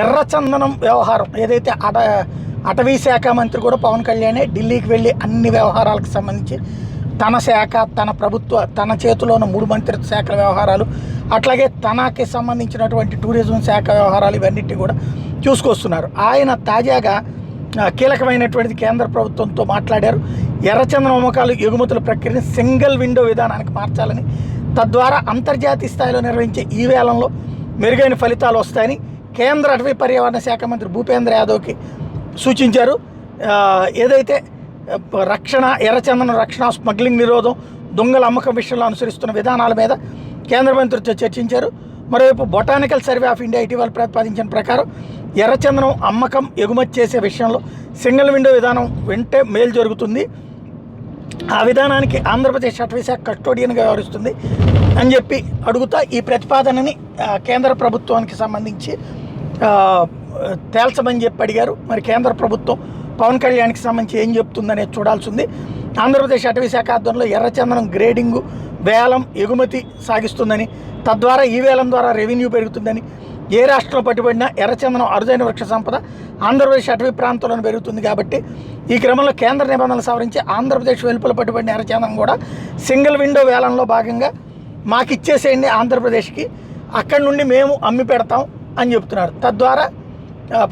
ఎర్రచందనం వ్యవహారం ఏదైతే అటవీ శాఖ మంత్రి కూడా పవన్ కళ్యాణే ఢిల్లీకి వెళ్ళి అన్ని వ్యవహారాలకు సంబంధించి తన శాఖ తన ప్రభుత్వ తన చేతిలో ఉన్న 3 మంత్రిత్వ శాఖల వ్యవహారాలు అట్లాగే తనకి సంబంధించినటువంటి టూరిజం శాఖ వ్యవహారాలు ఇవన్నిటి కూడా చూసుకొస్తున్నారు. ఆయన తాజాగా కీలకమైనటువంటిది కేంద్ర ప్రభుత్వంతో మాట్లాడారు. ఎర్రచందనం అమ్మకాలు ఎగుమతుల ప్రక్రియని సింగిల్ విండో విధానానికి మార్చాలని, తద్వారా అంతర్జాతీయ స్థాయిలో నిర్వహించే ఈ వేలంలో మెరుగైన ఫలితాలు వస్తాయని కేంద్ర అటవీ పర్యావరణ శాఖ మంత్రి భూపేంద్ర యాదవ్కి సూచించారు. ఏదైతే ఎర్రచందనం రక్షణ, స్మగ్లింగ్ నిరోధం, దొంగల అమ్మకం విషయంలో అనుసరిస్తున్న విధానాల మీద కేంద్ర మంత్రితో చర్చించారు. మరోవైపు బొటానికల్ సర్వే ఆఫ్ ఇండియా ఇటీవల ప్రతిపాదించిన ప్రకారం ఎర్రచందనం అమ్మకం ఎగుమతి చేసే విషయంలో సింగిల్ విండో విధానం వింటే మేలు జరుగుతుంది. ఆ విధానానికి ఆంధ్రప్రదేశ్ అటవీ శాఖ కస్టోడియన్గా వ్యవహరిస్తుంది అని చెప్పి అడుగుతా ఈ ప్రతిపాదనని కేంద్ర ప్రభుత్వానికి సంబంధించి తేల్చమని చెప్పి అడిగారు. మరి కేంద్ర ప్రభుత్వం పవన్ కళ్యాణ్కి సంబంధించి ఏం చెప్తుందనేది చూడాల్సి ఉంది. ఆంధ్రప్రదేశ్ అటవీ శాఖ ఆధ్వర్యంలో ఎర్రచందనం గ్రేడింగు, వేలం, ఎగుమతి సాగిస్తుందని, తద్వారా ఈ వేలం ద్వారా రెవెన్యూ పెరుగుతుందని, ఏ రాష్ట్రంలో పట్టుబడినా ఎర్రచందనం అరుదైన వృక్ష సంపద ఆంధ్రప్రదేశ్ అటవీ ప్రాంతంలో పెరుగుతుంది కాబట్టి ఈ క్రమంలో కేంద్ర నిబంధనలు సవరించి ఆంధ్రప్రదేశ్ వెలుపల పట్టుబడిన ఎర్రచందనం కూడా సింగిల్ విండో వేలంలో భాగంగా మాకు ఇచ్చేసేయండి ఆంధ్రప్రదేశ్కి, అక్కడి నుండి మేము అమ్మి పెడతాం అని చెప్తున్నారు. తద్వారా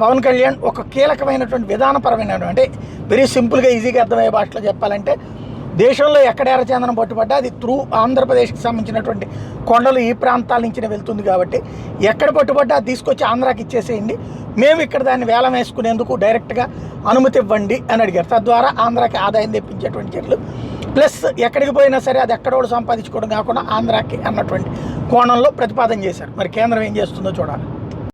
పవన్ కళ్యాణ్ ఒక కీలకమైనటువంటి విధానపరమైన, అంటే వెరీ సింపుల్గా ఈజీగా అర్థమయ్యే భాషలో చెప్పాలంటే, దేశంలో ఎక్కడ ఎర్రచందనం పట్టుబడ్డా అది త్రూ ఆంధ్రప్రదేశ్కి సంబంధించినటువంటి కొండలు ఈ ప్రాంతాల నుంచి వెళ్తుంది కాబట్టి ఎక్కడ పట్టుబడ్డా అది తీసుకొచ్చి ఆంధ్రాకి ఇచ్చేసేయండి, మేము ఇక్కడ దాన్ని వేలం వేసుకునేందుకు డైరెక్ట్గా అనుమతి ఇవ్వండి అని అడిగారు. తద్వారా ఆంధ్రాకి ఆదాయం తెప్పించేటువంటి చర్యలు, ప్లస్ ఎక్కడికి పోయినా సరే అది ఎక్కడోడు సంపాదించుకోవడం కాకుండా ఆంధ్రాకి అన్నటువంటి కోణంలో ప్రతిపాదన చేశారు. మరి కేంద్రం ఏం చేస్తుందో చూడాలి.